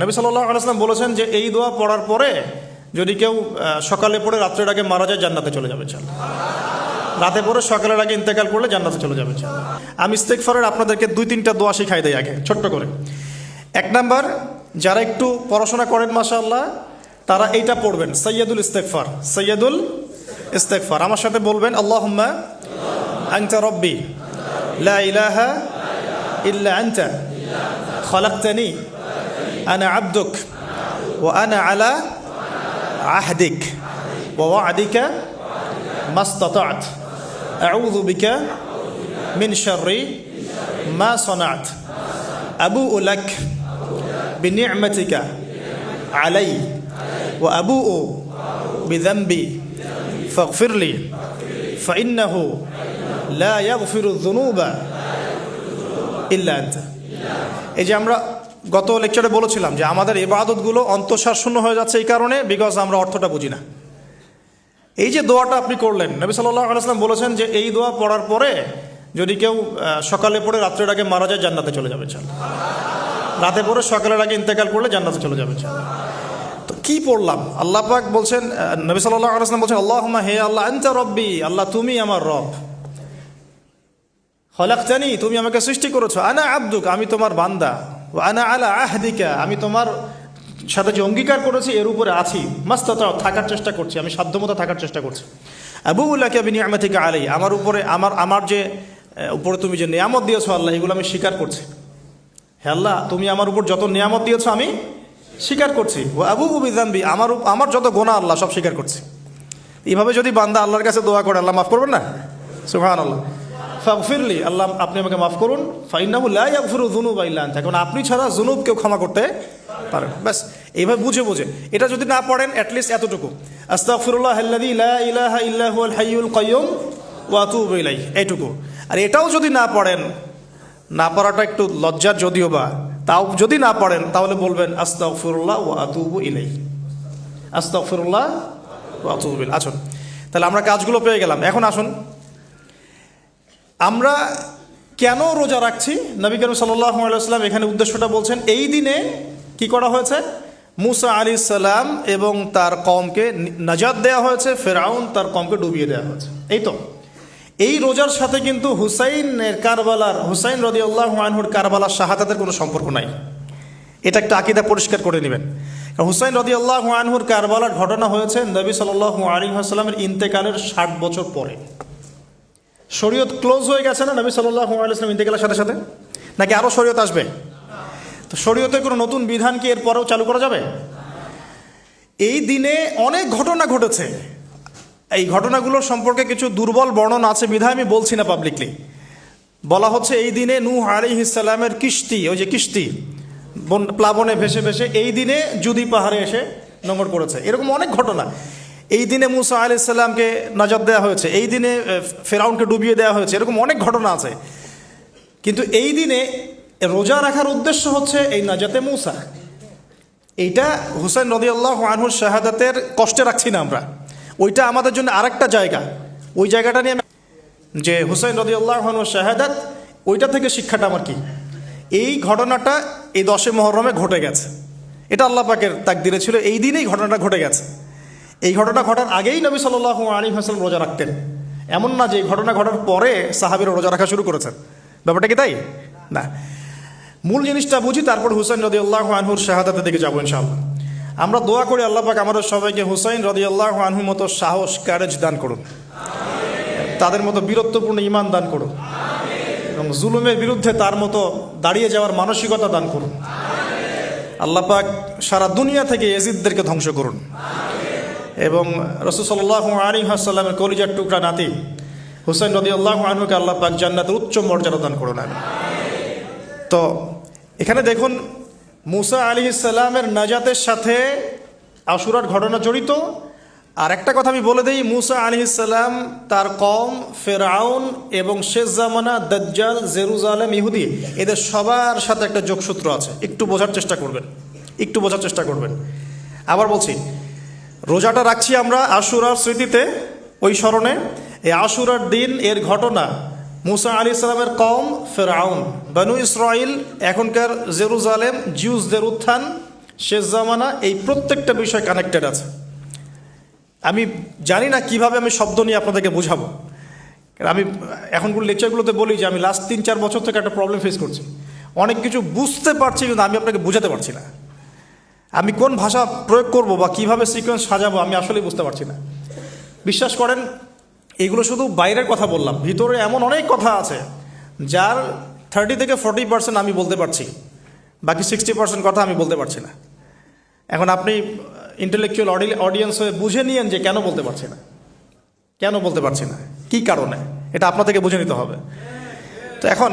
নবী সাল্লাল্লাহু আলাইহি ওয়াসাল্লাম বলেছেন যে এই দোয়া পড়ার পরে যদি কেউ সকালে পড়ে রাত্রের আগে মারা যায় জান্নাতে চলে যাবে ইনশাআল্লাহ। রাতে পড়ে সকালের আগে ইন্তেকাল করলে জান্নাতে চলে যাবে ইনশাআল্লাহ। আমি ইস্তেগফারের আপনাদেরকে 2-3টা দোয়া শিখাই দেই আগে ছোট্ট করে। 1 নাম্বার, যারা একটু পড়াশোনা করেন মাশাআল্লাহ তারা এইটা পড়বেন, সাইয়্যিদুল ইস্তেগফার। সাইয়্যিদুল ইস্তেগফার আমার সাথে বলবেন, আল্লাহুম্মা আনতা রাব্বি লা ইলাহা ইল্লা আনতা খালাকতানি আনা আবদুক ওয়া আনা আলা আহদিক ওয়া ওয়া'দিকা মাস্তাতা'ত আউযু বিকা মিন শাররি মা সানা'ত আবুউ লাক বিনি'মাতিকা আলাই ওয়া আবুউ বিযানবি ফাগফিরলি ফাইন্নাহু লা ইয়াগফিরু যুনুবা ইল্লা আনতা। এই যে আমরা গত লেকচারে বলেছিলাম যে আমাদের ইবাদতগুলো অন্তঃসার শূন্য হয়ে যাচ্ছে এই কারণে, বিকজ আমরা অর্থটা বুঝি না। এই যে দোয়াটা আপনি করলেন, নবী সাল্লাল্লাহু আলাইহি ওয়াসাল্লাম বলেছেন যে এই দোয়া পড়ার পরে যদি কেউ সকালে পড়ে রাত্রের আগে মারা যায় জান্নাতে চলে যাবে ইনশাআল্লাহ। রাতে পড়ে সকালের আগে ইন্তেকাল করলে জান্নাতে চলে যাবে ইনশাআল্লাহ। তো কি পড়লাম? আল্লাহ পাক বলছেন, নবী সাল্লাল্লাহু আলাইহি ওয়াসাল্লাম বলছেন, আল্লাহুম্মা হে আল্লাহ আনতা রাব্বি, আল্লাহ তুমি আমার রব, খালাকতানি তুমি আমাকে সৃষ্টি করেছো, আনা আবদুক আমি তোমার বান্দা, ওয়া আনা আলা আহদিকা আমি তোমার সাথে যে অঙ্গীকার করেছি এর উপরে আছি, মাস্তাতা'তু থাকার চেষ্টা করছি, আমি সাধ্যমতো থাকার চেষ্টা করছি, আবুউ লাকা বিনি'মাতিকা আলাই আমার উপরে আমার যে উপরে তুমি যে নিয়ামত দিয়েছো আল্লাহ এগুলো আমি স্বীকার করছি। হে আল্লাহ তুমি আমার উপর যত নিয়ামত দিয়েছো আমি স্বীকার করছি, ওয়া আবুউ বিযানবি আমার যত গুনাহ আল্লাহ সব স্বীকার করছি। এইভাবে যদি বান্দা আল্লাহর কাছে দোয়া করে আল্লাহ মাফ করবেন না? সুবহানাল্লাহ। ফাগফিরলি আল্লাহ আপনি আমাকে মাফ করুন, ফাইন্নাহু লা ইয়াগফিরু যুনুবা ইল্লা আনতা কারণ আপনি ছাড়া যুনুব কেউ ক্ষমা করতে পারেন। ব্যাস এইভাবে বুঝে বুঝে এটা যদি না পড়েন অ্যাটলিস্ট এতটুকু, আস্তাগফিরুল্লাহাল্লাযী লা ইলাহা ইল্লা হুয়াল হাইয়ুল কাইয়্যুম ওয়া আতুবু ইলাইহি, এইটুকু। আর এটাও যদি না পড়েন, না পড়াটা একটু লজ্জার যদিও বা, তাও যদি না পড়েন তাহলে বলবেন আস্তাগফিরুল্লাহ ওয়া আতুবু ইলাইহি, আস্তাগফিরুল্লাহ ওয়া আতুবু ইলাইহি। আসুন তাহলে আমরা কাজগুলো পেয়ে গেলাম। এখন আসুন আমরা কেন রোজা রাখছি। নবী করিম সাল্লাল্লাহু আলাইহি ওয়াসাল্লাম এখানে উদ্দেশ্যটা বলছেন, এই দিনে কি করা হয়েছে? মুসা আলাইহিস সালাম এবং তার কওমকে নাজাত দেওয়া হয়েছে, ফেরাউন তার কওমকে ডুবিয়ে দেওয়া হয়েছে। এই তো এই রোজার সাথে কিন্তু হুসাইন রাদিয়াল্লাহু আনহুর কারবালার শাহাদাতের কোনো সম্পর্ক নাই। এটা একটা আকীদা পরিষ্কার করে নেবেন। কারণ হুসাইন রাদিয়াল্লাহু আনহুর কারবালার ঘটনা হয়েছে নবী সাল্লাল্লাহু আলাইহি ওয়াসাল্লামের ইন্তেকালের 60 বছর পরে। শরীয়ত ক্লোজ হয়ে গেছে না নবী সাল্লাল্লাহু আলাইহি ওয়াসাল্লাম ইন্তেকালের সাথে সাথে, নাকি আরও শরীয়ত আসবে? তো শরীয়তে কোনো নতুন বিধান কি এর পরেও চালু করা যাবে? এই দিনে অনেক ঘটনা ঘটেছে, এই ঘটনাগুলোর সম্পর্কে কিছু দুর্বল বর্ণনা আছে বিধায় আমি বলছি না পাবলিকলি। বলা হচ্ছে এই দিনে নূহ আলাইহিস সালামের কিস্তি, ওই যে কিস্তি প্লাবনে ভেসে ভেসে এই দিনে জুদি পাহাড়ে এসে নোঙর পড়েছে, এরকম অনেক ঘটনা। এই দিনে মুসা আলাইহিস সালামকে নাজাত দেওয়া হয়েছে, এই দিনে ফেরাউনকে ডুবিয়ে দেওয়া হয়েছে, এরকম অনেক ঘটনা আছে। কিন্তু এই দিনে রোজা রাখার উদ্দেশ্য হচ্ছে এই নাজাতে মুসা। এইটা হুসাইন রাদিয়াল্লাহু আনহুর শাহাদাতের কষ্টে রাখছি না আমরা, ওইটা আমাদের জন্য আরেকটা জায়গা। ওই জায়গাটা নিয়ে যে হুসাইন রাদিয়াল্লাহু আনহুর শাহাদাত, ওইটা থেকে শিক্ষাটা আমার কি, এই ঘটনাটা এই 10 মুহররমে ঘটে গেছে, এটা আল্লাহ পাকের তাকদিরে ছিল, এই দিনেই ঘটনাটা ঘটে গেছে। এই ঘটনা ঘটার আগেই নবী সাল্লাল্লাহু আলাইহি ওয়াসাল্লাম রোজা রাখতেন, এমন না যে এই ঘটনা ঘটার পরে সাহাবীরা রোজা রাখা শুরু করেছেন, ব্যাপারটা কি তাই না? মূল জিনিসটা বুঝি, তারপর হুসাইন রাদিয়াল্লাহু আনহুর শাহাদাতের দিকে যাবো ইনশাআল্লাহ। আমরা দোয়া করি আল্লাহ পাক আমাদের সবাইকে হুসাইন রাদিয়াল্লাহু আনহুর মতো সাহস, কারেজ দান করুন, তাদের মতো বীরত্বপূর্ণ ঈমান দান করুন, এবং জুলুমের বিরুদ্ধে তার মতো দাঁড়িয়ে যাওয়ার মানসিকতা দান করুন। আল্লাহ পাক সারা দুনিয়া থেকে ইয়াজিদদেরকে ধ্বংস করুন, এবং রাসূল সাল্লাল্লাহু আলাইহি ওয়াসাল্লামের কলিজার টুকরা নাতি হুসাইন রাদিয়াল্লাহু আনহুকে আল্লাহ পাক জান্নাতের উচ্চ মর্যাদা দান করুন। তো এখানে দেখুন মুসা আলাইহিস সালামের নাজাতের সাথে আশুরার ঘটনা জড়িত। আর একটা কথা আমি বলে দেই, মুসা আলাইহিস সালাম, তার কওম, ফেরাউন এবং শেষ জামানা দাজ্জাল, জেরুজালেম, ইহুদি, এদের সবার সাথে একটা যোগসূত্র আছে। একটু বোঝার চেষ্টা করবেন। আবার বলছি, রোজাটা রাখছি আমরা আশুরার স্মৃতিতে, ওই স্মরণে। এই আশুরার দিন এর ঘটনা মুসা আলাইহিস সালামের কওম, ফেরাউন, বনু ইসরাইল, এখনকার জেরুজালেম, জিউসদের উত্থান, শেষ জামানা, এই প্রত্যেকটা বিষয় কানেক্টেড আছে। আমি জানি না কিভাবে আমি শব্দ নিয়ে আপনাদেরকে বোঝাবো। কারণ আমি এখনগুলো লেকচারগুলোতে বলি যে আমি লাস্ট 3-4 বছর থেকে একটা প্রবলেম ফেস করছি। অনেক কিছু বুঝতে পারছি কিন্তু আমি আপনাকে বোঝাতে পারছি না। আমি কোন ভাষা প্রয়োগ করব বা কিভাবে সিকোয়েন্স সাজাবো আমি আসলেই বুঝতে পারছি না। বিশ্বাস করেন, এগুলো শুধু বাইরের কথা বললাম, ভিতরে এমন অনেক কথা আছে যার 30 থেকে 40% আমি বলতে পারছি, বাকি 60% কথা আমি বলতে পারছি না। এখন আপনি ইন্টেলেকচুয়াল অডিয়েন্স হয়ে বুঝে নিয়েন যে কেন বলতে পারছি না, কেন বলতে পারছি না, কী কারণে, এটা আপনাদেরকে বুঝে নিতে হবে। তো এখন